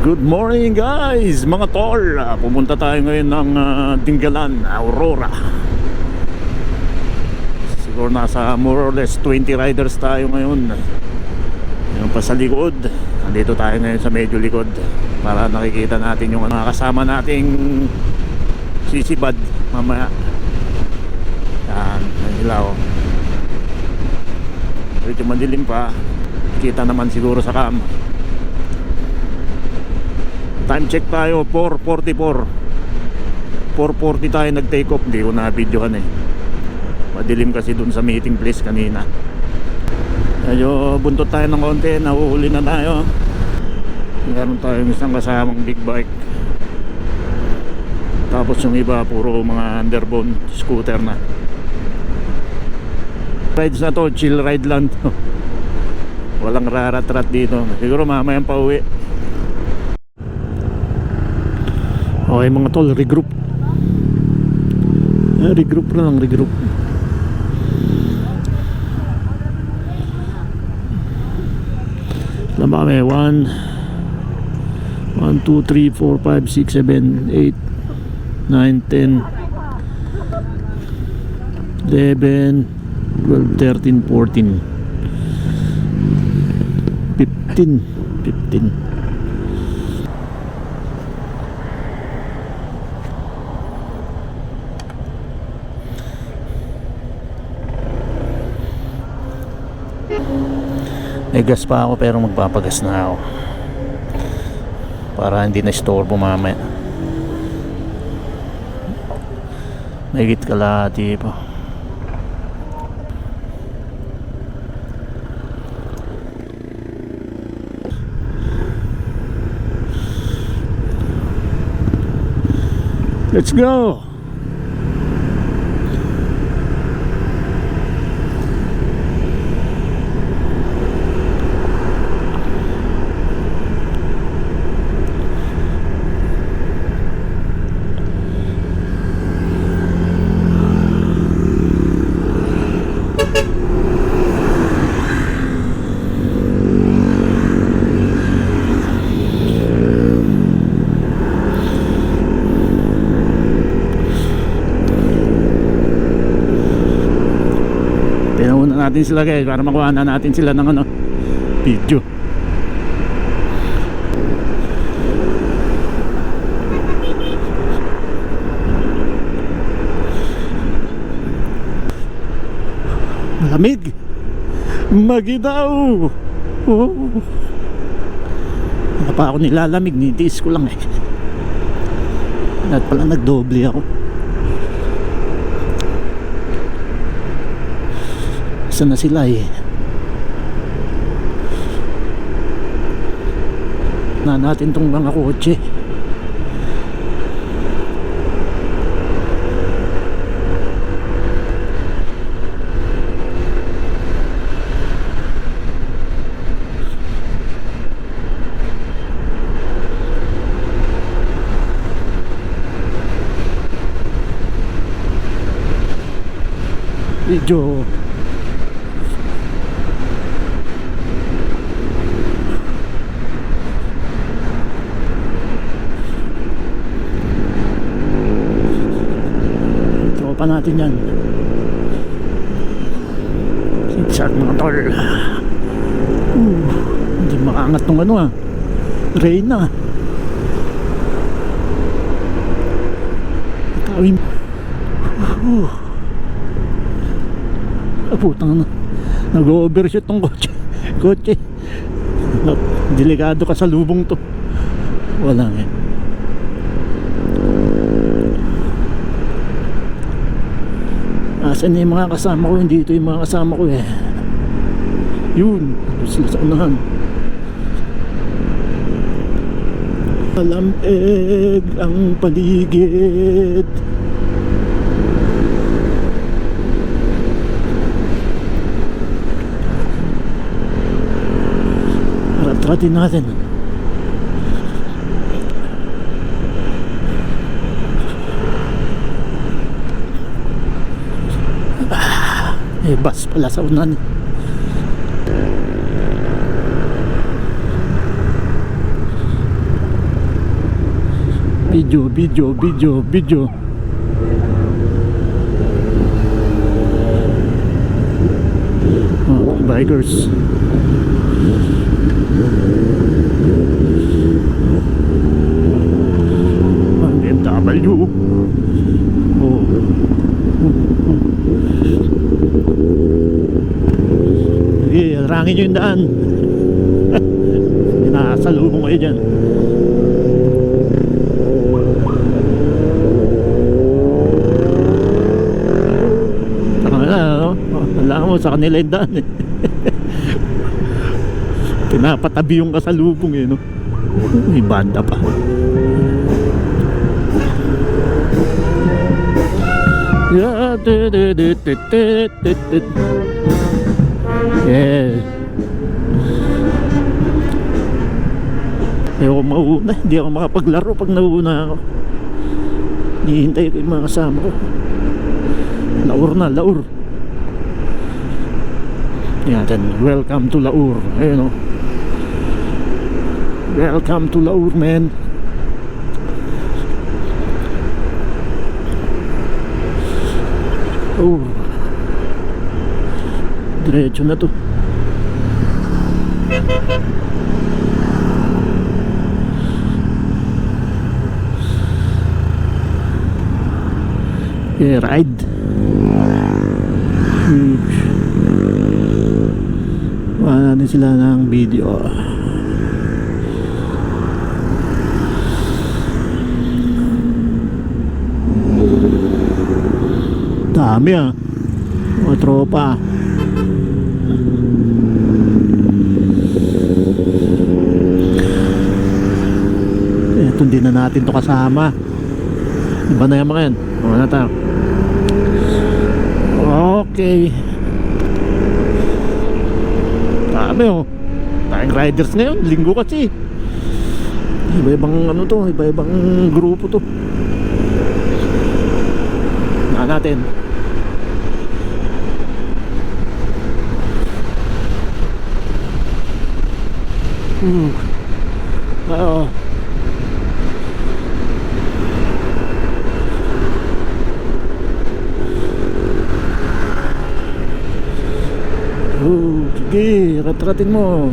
Good morning guys, mga tol. Pumunta tayo ngayon ng Dingalan, Aurora. Siguro nasa more or less 20 riders tayo ngayon. Yung pa sa likod, nandito tayo ngayon sa medyo likod para nakikita natin yung mga kasama nating sisibad mamaya. Yan, ang ilaw. Medyo madilim pa, kita naman siguro sa cam. Time check tayo, 4:44. 4:40 tayo nag-take off. Hindi ko na-videohan eh. Madilim kasi dun sa meeting place kanina. Medyo buntot tayo ng konti. Nahuhuli na tayo. Meron tayong isang kasamang big bike. Tapos yung iba puro mga underbone scooter na. Rides na to, chill ride lang to. Walang rarat-rat dito. Siguro mamayang pauwi. Okay mga tol, regroup. Regroup na lang, regroup. Alam ba kami? 1, 2, 3, 4, 5, 6, 7, 8, 9, 10, 11, 12, 13, 14, 15. May gas pa ako pero magpapagas na ako para hindi na istorbo mamaya. Mahigit kalahati pa. Let's go. Natin sila guys para makuha na natin sila ng video. Malamig, maginaw. Wala pa ako nilalamig, nitiis ko lang eh. At pala nagdoble ako. Na sila eh. Na natin tong mga kotse. Video. Pa natin yan. Zigzag mga tol. Hindi makaangat tong rain na. Tawin. Putang na. Nag-overshoot tong kotse. Delikado ka sa lubong to. Wala nga. Asan na yung mga kasama ko? Hindi ito yung mga kasama ko eh. Yun, sila sa unahan. Malamig ang paligid. Rat-ratin natin. Bus pala sa unan. Video. Oh, bikers. BMW. Oh. Sige, harangin nyo yung daan. Nakasalubong kayo dyan. Wala mo sa kanila yung daan eh. Pinapatabi yung kasalubong eh, no? May banda pa. Yeah. Ayoko mauna, hindi ako makapaglaro pag nauna ako. Hihintay ko yung mga kasama ko. Laur. Yan, welcome to Laur. Ayun o. Welcome to Laur, man. Oh. Diretso na to. Yeah, ride. Huge. Wala na sila ng video. Dami ah. Mga tropa. Ito hindi na natin to kasama. Iba na yung mga yan. Ano na tayo? Okay. Dami oh. Tayong riders ngayon. Linggo kasi. Iba-ibang ano to. Iba-ibang grupo to. Na natin. Oo. Sige, rat-ratin mo.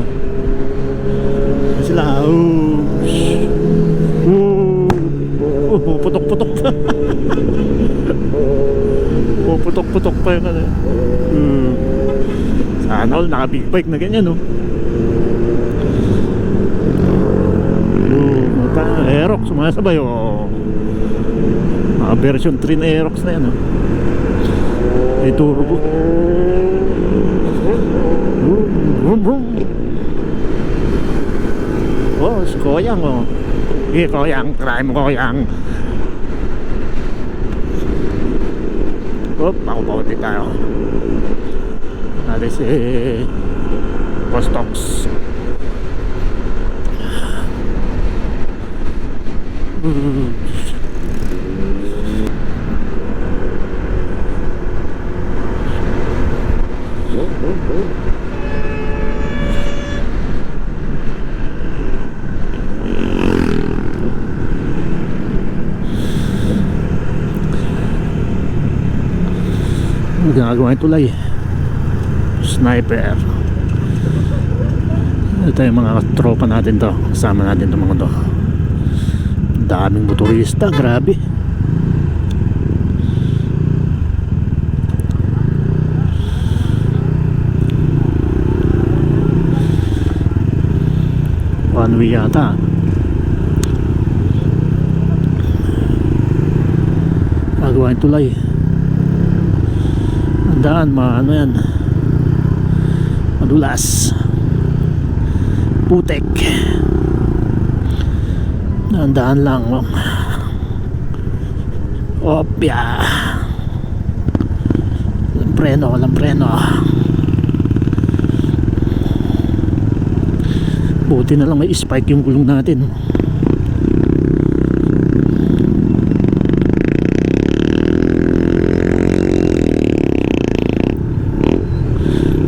Sila. Putok-putok pa. Putok-putok pa yung ano. Sana all naka big bike na ganyan, no? Aerox, sumasabay, oh. Mga version 3 na Aerox na yan, oh. May turbo. Oh, si Koyang, oh. Sige, Koyang, try mo, Koyang. Oop, pakupauti tayo. Natin si Postox. Ginagawa yung tulay. Sniper. Ito yung mga tropa natin to. Kasama natin to mga to. Daming motorista, grabe. One way yata. Gagawa yung tulay. Daan, ano yan, madulas, putek. Daan lang, oh. Opya. Walang preno. Buti na lang may spike yung gulong natin.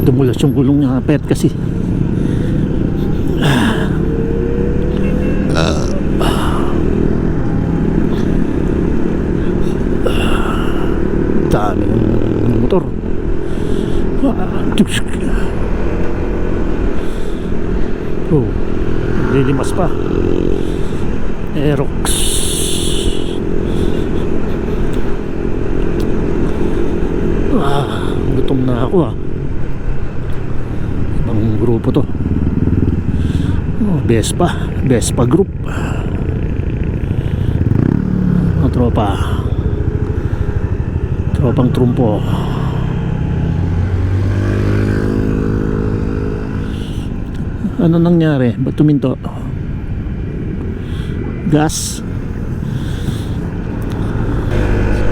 Tumulas yung gulong niya, pet kasi. Oh, lilimas pa. Aerox. Gutom na ako Ibang grupo to. Vespa group. Tropang trumpo. Ano nangyari? Ba't tuminto? Gas.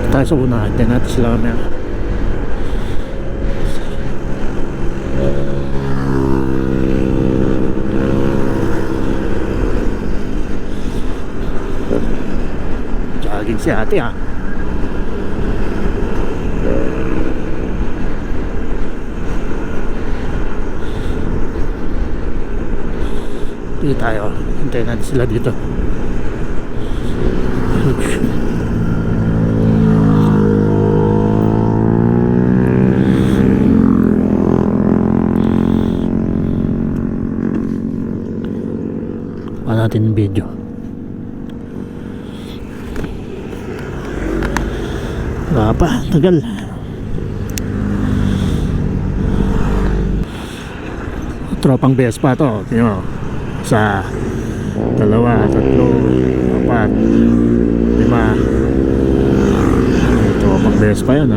Tayo sa una. Hintayin natin sila kami. Jogging si ate Dito tayo. Hintayin natin sila dito. Kuha natin yung video. Wala pa, tagal. Tropang Vespa to. Tingnan mo. Isa, dalawa, tatlo, apat, lima. Tropang Vespa yan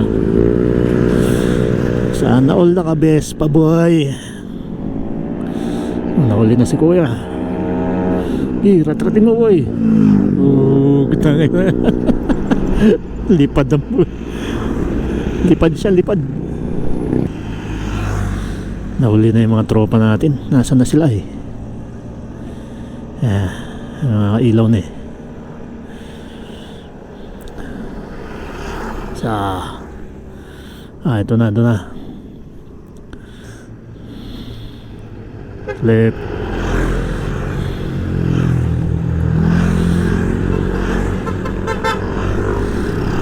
Sana all naka Vespa boy. Nahuli na si kuya. Ratratin mo boy. Gitangay na. Lipad ang lipad siya, lipad. Nahuli na yung mga tropa natin. Nasaan na sila mga ilaw na ito na flip.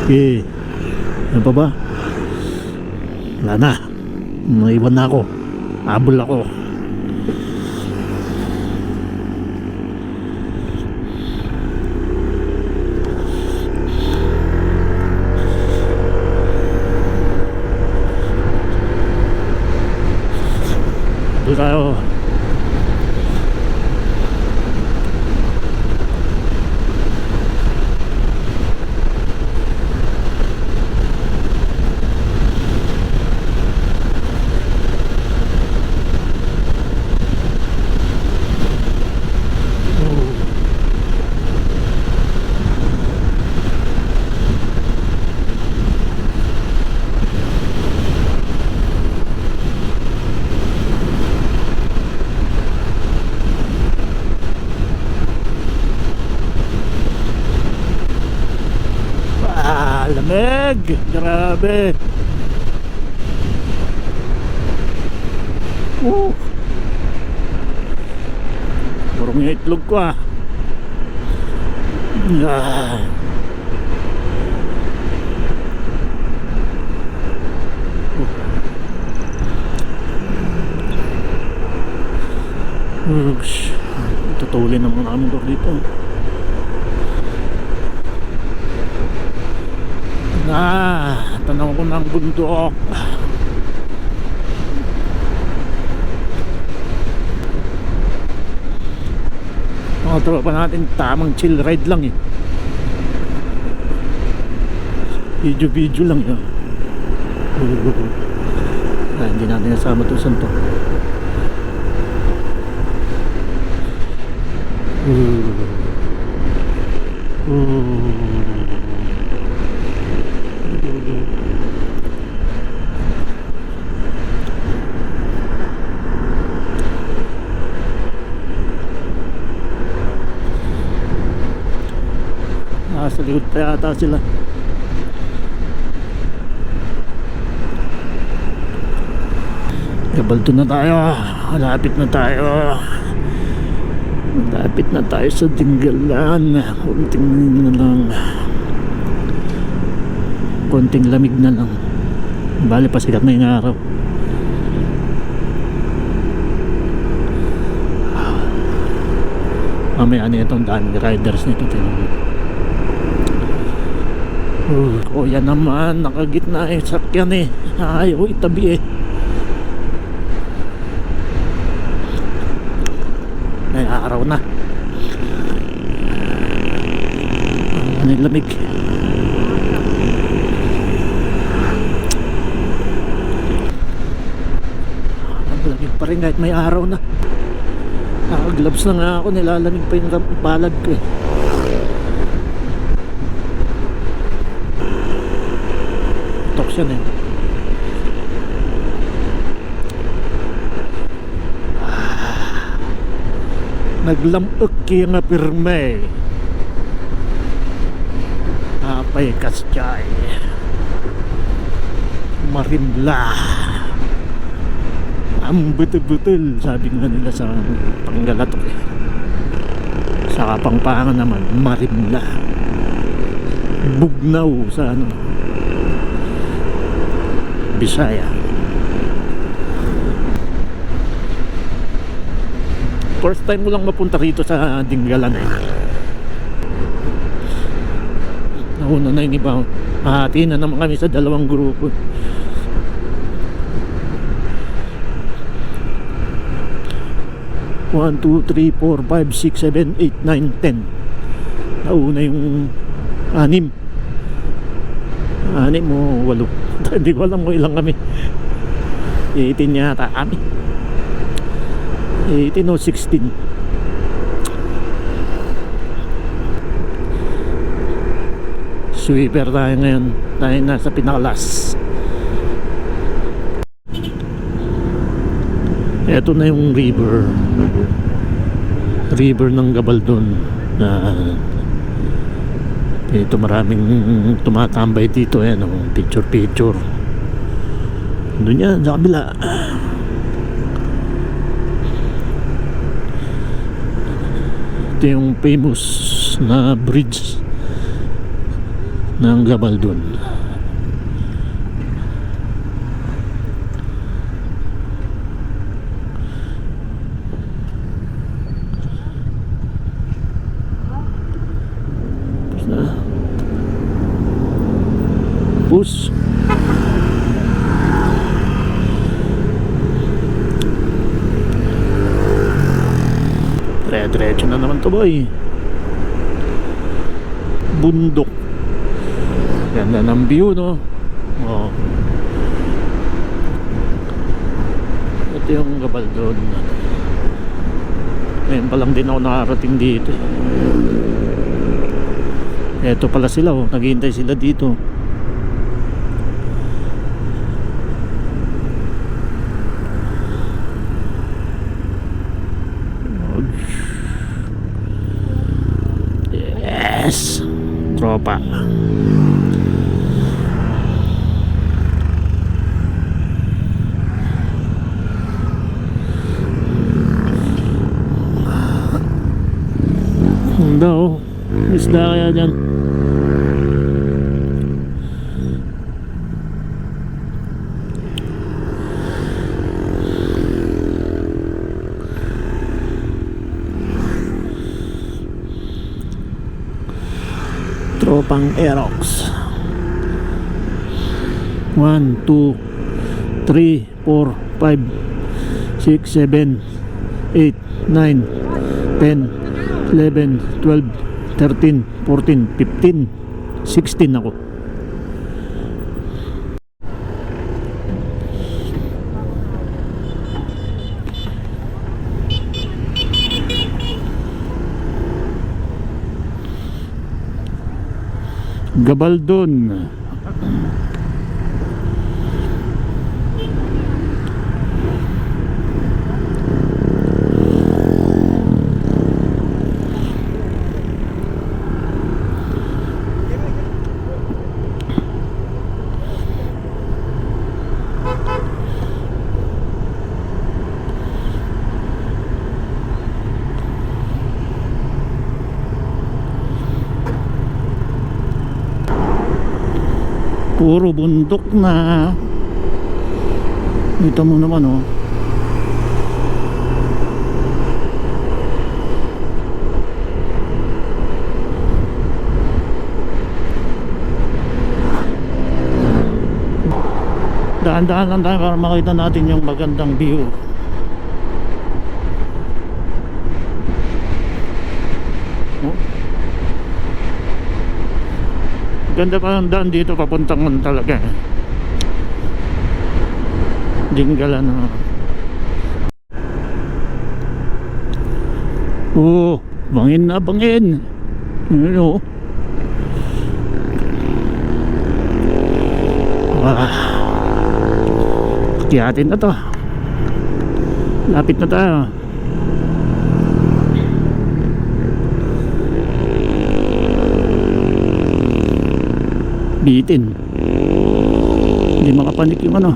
Okay, ano pa ba? Wala na, naiwan na ako, habol ako. Doon tayo. Lamig, grabe. Burong yung itlog ko tutulin na muna kami dito. Tanaw ko ng bundok. Mga tropa natin, tamang chill ride lang video lang hindi natin nasama to santo. Sa likod pa yata sila. Kabalto na tayo. Malapit na tayo sa Tinggalan. Konting lamig na lang. Bali pa sikat na yung araw. Mamaya na itong daming riders nito. Kuya naman, nakagitna eh, sakyan eh, ayaw itabi eh. May araw na, ano yung lamig. Ang lamig pa rin kahit may araw na. Nakagloves na nga ako, nilalamig pa yung palad ko eh. Yan eh. Naglamok yung pirme. Apay kasyay. Marimla. Ang butul-butul, sabi nga nila sa Panggalatok eh. Sa Kapampangan naman, Marimla. Bugnaw sa ano, Bisaya. First time mo lang mapunta rito sa Dingalan eh. Nauna na yung iba. Hati na naman kami sa dalawang grupo. One, two, three, four, five, six, seven, 8, 9, 10. Nauna yung 6. 6 mo 8. Hindi ko alam kung ilang kami. 18 yata kami. 18 o 16. Sweeper tayo ngayon. Tayo nasa pinakalas. Ito na yung river. River ng Gabaldon. Dito maraming tumatambay dito. Ayan, picture. Doon yan, sa kabila. Ito yung famous na bridge ng Gabaldon. Bus. Diretso na naman to boy. Bundok. Ganda ng view no. Oh. Ito yung Gabaldon. Ngayon pa lang din ako nakarating dito. Ito pala sila oh. Naghihintay sila dito. Yes, tropa. Daw, isda kaya dyan. Tropang Aerox. 1, 2, 3, 4, 5, 6, 7, 8, 9, 10, 11, 12, 13, 14, 15, 16 ako. Gabaldon. Puro bundok na. Dito mo naman oh. Dahan-dahan lang tayo para makita natin yung magandang view. Oh. Ganda pa ang daan dito papuntang talaga. Dinggalan na. Oh, bangin na bangin. Ano? Kiyatin na to. Lapit na tayo. Bitin. Hindi makapanik yung ano.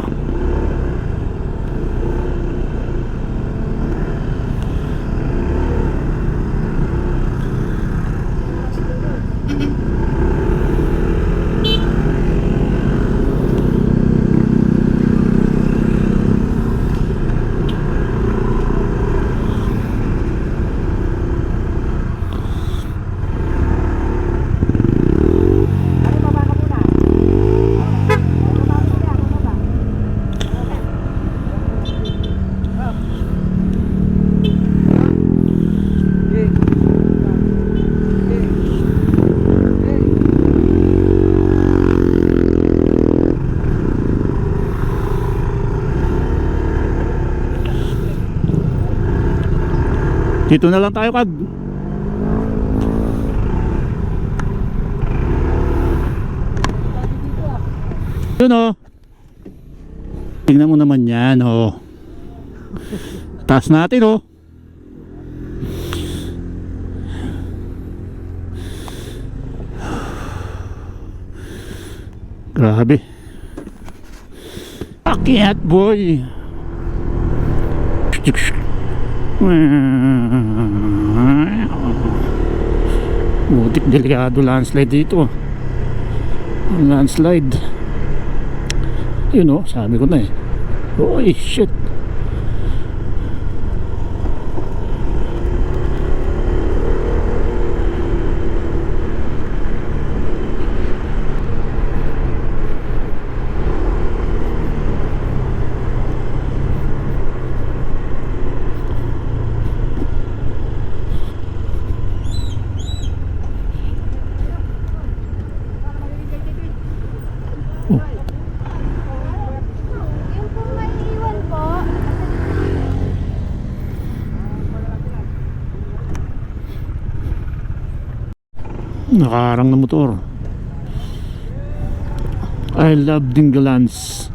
Dito na lang tayo, Kag. Yun o. Tingnan mo naman yan o. Taas natin o. Grabe. Akyat boy. Butik, delikado landslide dito. Landslide. Yun o, sabi ko na eh. Oy, shit. Nakaharang na motor. I love Dinggalands.